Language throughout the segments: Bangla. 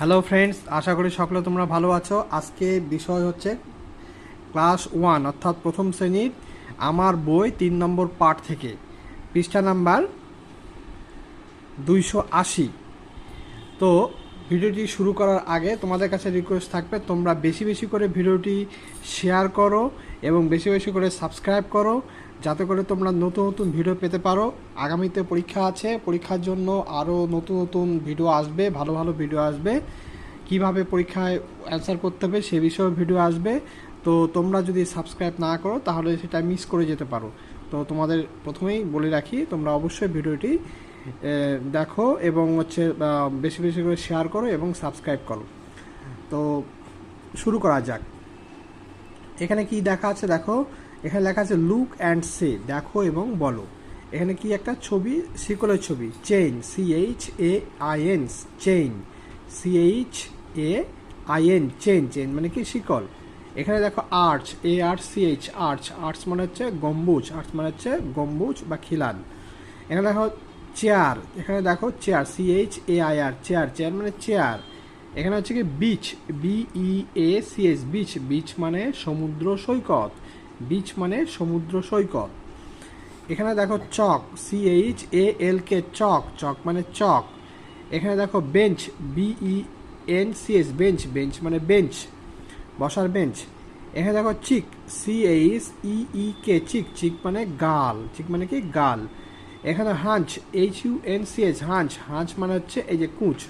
হ্যালো ফ্রেন্ডস, আশা করি সকলে তোমরা ভালো আছো। আজকে বিষয় হচ্ছে ক্লাস 1 অর্থাৎ প্রথম শ্রেণীর আমার বই 3 নম্বর পার্ট থেকে পৃষ্ঠা নাম্বার 280। তো ভিডিওটি শুরু করার আগে তোমাদের কাছে রিকোয়েস্ট থাকবে তোমরা বেশি বেশি করে ভিডিওটি শেয়ার করো এবং বেশি বেশি করে সাবস্ক্রাইব করো, যাতে করে তোমরা নতুন নতুন ভিডিও পেতে পারো। আগামীতে পরীক্ষা আছে, পরীক্ষার জন্য আরও নতুন নতুন ভিডিও আসবে, ভালো ভালো ভিডিও আসবে। কিভাবে পরীক্ষায় অ্যান্সার করতে হবে সে বিষয়ে ভিডিও আসবে। তো তোমরা যদি সাবস্ক্রাইব না করো তাহলে সেটা মিস করে যেতে পারো। তো তোমাদের প্রথমেই বলে রাখি, তোমরা অবশ্যই ভিডিওটি দেখো এবং বেশি বেশি করে শেয়ার করো এবং সাবস্ক্রাইব করো। তো শুরু করা যাক। এখানে কি দেখা আছে দেখো, এখানে লেখা আছে লুক অ্যান্ড সে, দেখো এবং বলো। এখানে কি একটা ছবি, শিকলের ছবি, chain, CHAIN, chain, CHAIN, chain, chain মানে কি শিকল। এখানে দেখো আর্চ, ARCH, আর্চ, আর্চ মানে হচ্ছে গম্বুজ, আর্চ মানে হচ্ছে গম্বুজ বা খিলান। এখানে দেখো চেয়ার, এখানে দেখো চেয়ার, CHAIR, চেয়ার, চেয়ার মানে চেয়ার। এখানে হচ্ছে কি বিচ, BEACH, বিচ, বিচ মানে সমুদ্র সৈকত, বিচ মানে সমুদ্র সৈকত। এখানে দেখো চক, CHALK, চক, চক মানে চক। এখানে দেখো বেঞ্চ, BENCH, বেঞ্চ, বেঞ্চ মানে বেঞ্চ, বসার বেঞ্চ। এখানে দেখো চিক, CHEEK, চিক, চিক মানে গাল, চিক মানে কি গাল। এখানে হাঁচ, HUNCH, হাঁচ, হাঁচ মানে হচ্ছে এই যে কুঁচ,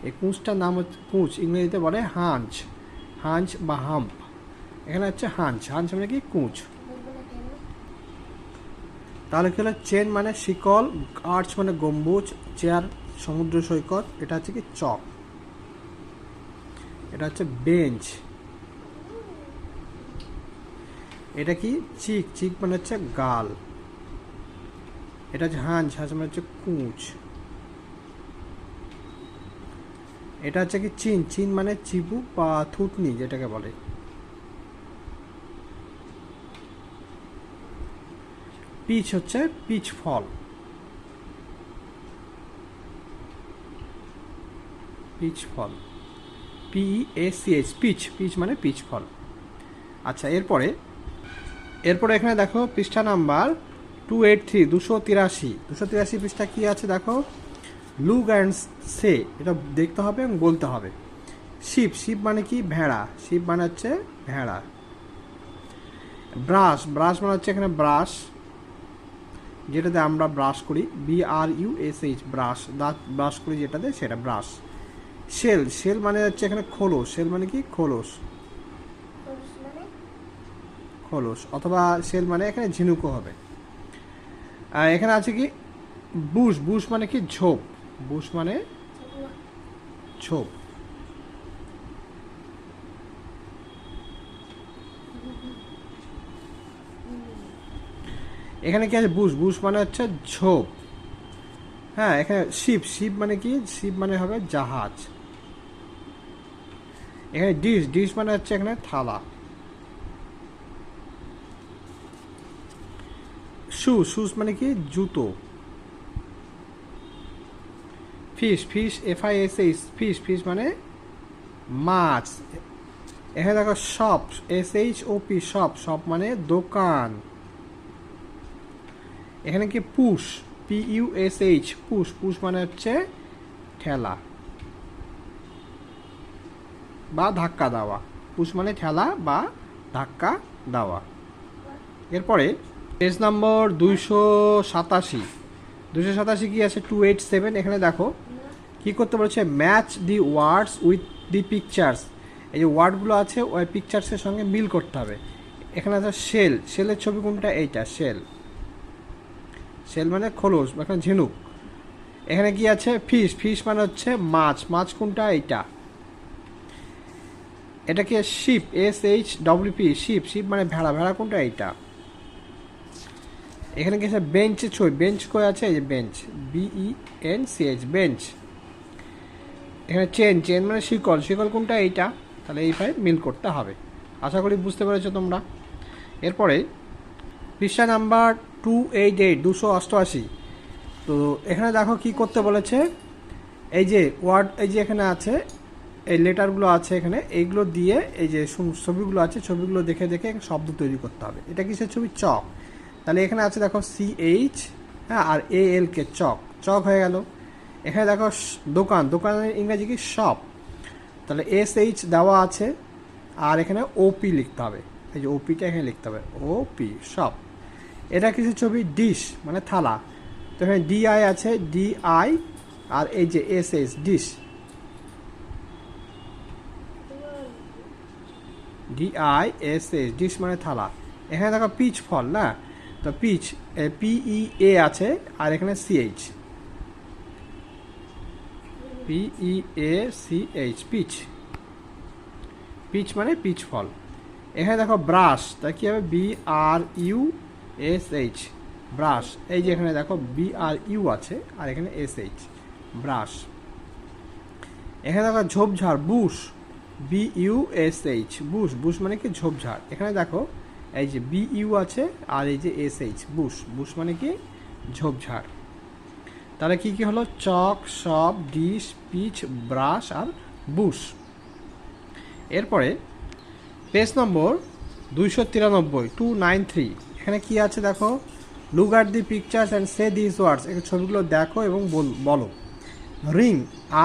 এই কুঁচটার নাম হচ্ছে কুঁচ, ইংরেজিতে বলে হাঁচ, হাঁচ বা হাম্প। এখানে হচ্ছে হাঁচ, হাঁচ মানে কি কুঁচ। তাহলে কি হলো, চেন মানে শিকল, আর্চ মানে গম্বুজ, চেয়ার সমুদ্র সৈকত, এটা হচ্ছে কি চক, এটা হচ্ছে বেঞ্চ। এটা কি চিক, চিক মানে হচ্ছে গাল, এটা হচ্ছে হাঁস, হাঁস মানে হচ্ছে কুঁচ। এটা হচ্ছে কি চিন, চিন মানে চিবুক বা থুতনি যেটাকে বলে। পিচ হচ্ছে পিচ ফল, পিচ ফল, PEACH, পিচ, পিচ মানে পিচ ফল। আচ্ছা, এরপরে এরপরে এখানে দেখো পৃষ্ঠা নাম্বার 283, 283, 283 পৃষ্ঠা কি আছে দেখো, লুক অ্যান্ড সে, এটা দেখতে হবে এবং বলতে হবে। শিপ, শিপ মানে কি ভেড়া, শিপ মানে হচ্ছে ভেড়া। ব্রাশ, ব্রাশ মানে হচ্ছে এখানে ব্রাশ, যেটাতে আমরা ব্রাশ করি, BRUSH, ব্রাশ, দাঁত ব্রাশ করি যেটাতে, সেটা ব্রাশ। শেল, শেল মানে হচ্ছে এখানে খোলস, শেল মানে কি খোলস, খোলস, অথবা শেল মানে এখানে ঝিনুকও হবে। আর এখানে আছে কি বুশ, বুশ মানে কি ঝোপ, বুশ মানে ঝোপ। এখানে কি আছে বুশ, বুশ মানে হচ্ছে ঝোপ। হ্যাঁ, এখানে শিপ, শিপ মানে কি, শিপ মানে হবে জাহাজ। এখানে ডিশ, ডিশ মানে হচ্ছে এখানে থালা। শু, শুজ মানে কি জুতো। Fish, fish, FISH, fish, fish মানে মাছ। এখানে দেখো শপ, SHOP, শপ, শপ মানে দোকান। এখানে কি পুশ, PUSH, পুশ, পুশ মানে হচ্ছে ঠেলা বা ধাক্কা দেওয়া, পুশ মানে ঠেলা বা ধাক্কা দেওয়া। এরপরে পেজ নম্বর 287, 287 কি আছে, 287। এখানে দেখো কি করতে বলেছে, match the words with the pictures, এই যে ওয়ার্ডগুলো আছে ওই পিকচার্সের সঙ্গে মিল করতে হবে। এখানে আছে শেল, শেলের ছবি কোনটা, এইটা শেল, শেল মানে খোলস, এখানে ঝিনুক। এখানে কি আছে ফিশ, ফিশ মানে হচ্ছে মাছ, মাছ কোনটা, এইটা। এটাকে শিপ, SHWP, শিপ, শিপ মানে ভেড়া, ভেড়া কোনটা, এইটা। এখানে কি আছে বেঞ্চের ছবি, বেঞ্চ কই আছে, এই যে বেঞ্চ, BENCH, বেঞ্চ। এখানে চেন, চেন মানে শিকল, শিকল কোনটা, এইটা। তাহলে এইভাবে মিল করতে হবে। আশা করি বুঝতে পেরেছো তোমরা। এরপরে পৃষ্ঠা নাম্বার 288, 288। তো এখানে দেখো কি করতে বলেছে, এই যে ওয়ার্ড, এই যে এখানে আছে এই লেটারগুলো আছে এখানে, এইগুলো দিয়ে এই যে ছবিগুলো আছে, ছবিগুলো দেখে দেখে শব্দ তৈরি করতে হবে। এটা কিসের ছবি? চক। তাহলে এখানে আছে দেখো CH, হ্যাঁ, আর ALK, চক, চক হয়ে গেল। এখানে দেখো দোকান, দোকানের ইংরেজি কি? শপ। তাহলে SH দেওয়া আছে, আর এখানে OP লিখতে হবে, এই যে OPটা এখানে লিখতে হবে, OP, শপ। এটা কিসের ছবি? ডিশ, মানে থালা। তো এখানে DI আছে, DI, আর এই যে SH, ডিশ, DISH, ডিশ মানে থালা। এখানে দেখো পিচ ফল, না? তো পিচ, PEA আছে, আর এখানে CH, PEACH, পিচ, পিচ মানে পিচ ফল। এখানে দেখো ব্রাশ, তা কি হবে? BRUSH, brush. এই যে এখানে দেখো BRU আছে, আর এখানে SH, ব্রাশ। এখানে দেখো ঝোপঝাড়, বুশ, BUSH, বুশ, বুশ মানে কি? ঝোপঝাড়। এখানে দেখো এই যে BU আছে, আর এই যে SH, বুশ, বুশ মানে কি? ঝোপঝাড়। তাহলে কি কি হলো? চক, শপ, ডিশ, পিচ, ব্রাশ, আর বুশ। এরপরে পেজ নম্বর 293, 293, এখানে কি আছে দেখো? Look at the pictures and say this words, এই ছবিগুলো দেখো এবং বলো। রিং,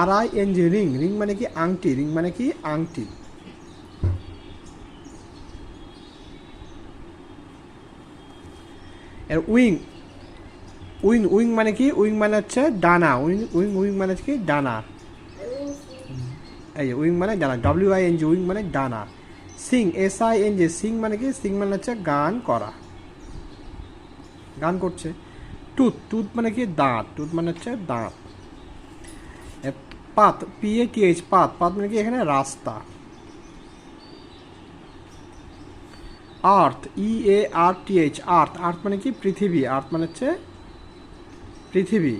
RING, রিং, রিং মানে কি? আংটি, রিং মানে কি? আংটি। এর উইং, উইং, উইং মানে কি? উইং মানে হচ্ছে ডানা, উইং, উইং, উইং মানে কি? ডানা। এই যে উইং মানে ডানা, WING, উইং মানে ডানা। সিং, SING, সিং মানে কি? সিং মানে হচ্ছে গান করা, গান করছে। টুথ, টুথ মানে কি? দাঁত, টুথ মানে হচ্ছে দাঁত। পাথ, PATH, পাথ, পাথ মানে কি? এখানে রাস্তা। আর্থ, EARTH, আর্থ, আর্থ মানে কি? পৃথিবী, আর্থ মানে হচ্ছে পৃথিবী।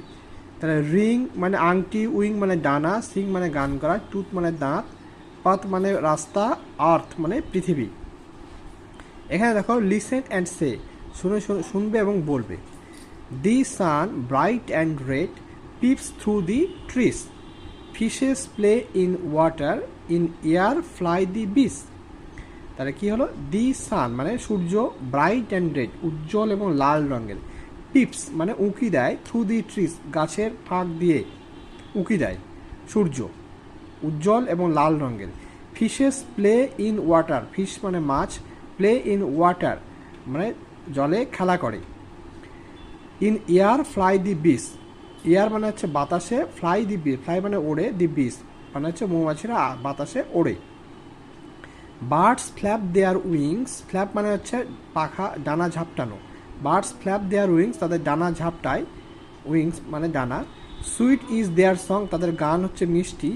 তাহলে রিং মানে আংটি, উইং মানে ডানা, সিং মানে গান করা, টুথ মানে দাঁত, পাথ মানে রাস্তা, আর্থ মানে পৃথিবী। এখানে দেখো লিসেন অ্যান্ড সে, শুনবে এবং বলবে। The sun bright and red peeps through the trees, fishes play in water, in air fly the bees. তাহলে কি হলো? দি সান মানে সূর্য, ব্রাইট অ্যান্ড রেড উজ্জ্বল এবং লাল রঙের, পিপস মানে উঁকি দেয়, থ্রু দি ট্রিস গাছের ফাঁক দিয়ে উঁকি দেয় সূর্য, উজ্জ্বল এবং লাল রঙের। Fishes play in water, fish মানে মাছ, প্লে ইন ওয়াটার মানে জলে খেলা করে। ইন এয়ার ফ্লাই দি বিস, এয়ার মানে হচ্ছে বাতাসে, ফ্লাই দি বিস, ফ্লাই মানে ওড়ে, দি বিস মানে হচ্ছে মৌমাছিরা বাতাসে ওড়ে। Birds flap their wings, flap মানে হচ্ছে পাখা, ডানা ঝাপটানো। বার্ডস ফ্ল্যাপ দেয়ার উইংস, তাদের ডানা ঝাপটায়, উইংস মানে ডানা। সুইট ইজ দেয়ার সং, তাদের গান হচ্ছে মিষ্টি।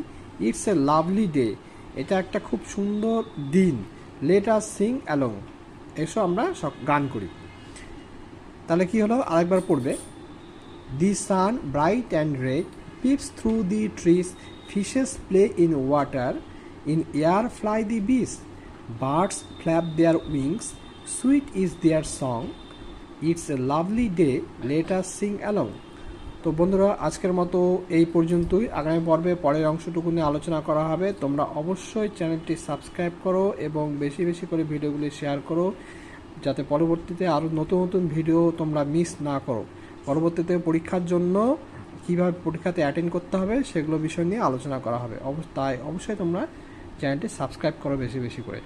ইটস এ লাভলি ডে, এটা একটা খুব সুন্দর দিন। লেট আস সিং অ্যালং, এসো আমরা সব গান করি। তাহলে কি হলো? আরেকবার পড়বে। The sun bright and red peeps through the trees, fishes play in water, in air fly the bees, birds flap their wings, sweet is their song, it's a lovely day, let us sing along. তো বন্ধুরা, আজকের মতো এই পর্যন্তই। আগামী পর্বে পরের অংশটুকু নিয়ে আলোচনা করা হবে। তোমরা অবশ্যই চ্যানেলটি সাবস্ক্রাইব করো এবং বেশি বেশি করে ভিডিওগুলি শেয়ার করো, যাতে পরবর্তীতে আরও নতুন নতুন ভিডিও তোমরা মিস না করো। পরবর্তীতে পরীক্ষার জন্য কীভাবে পরীক্ষাতে অ্যাটেন্ড করতে হবে সেগুলো বিষয় নিয়ে আলোচনা করা হবে। তাই অবশ্যই তোমরা চ্যানেলটি সাবস্ক্রাইব করো বেশি বেশি করে।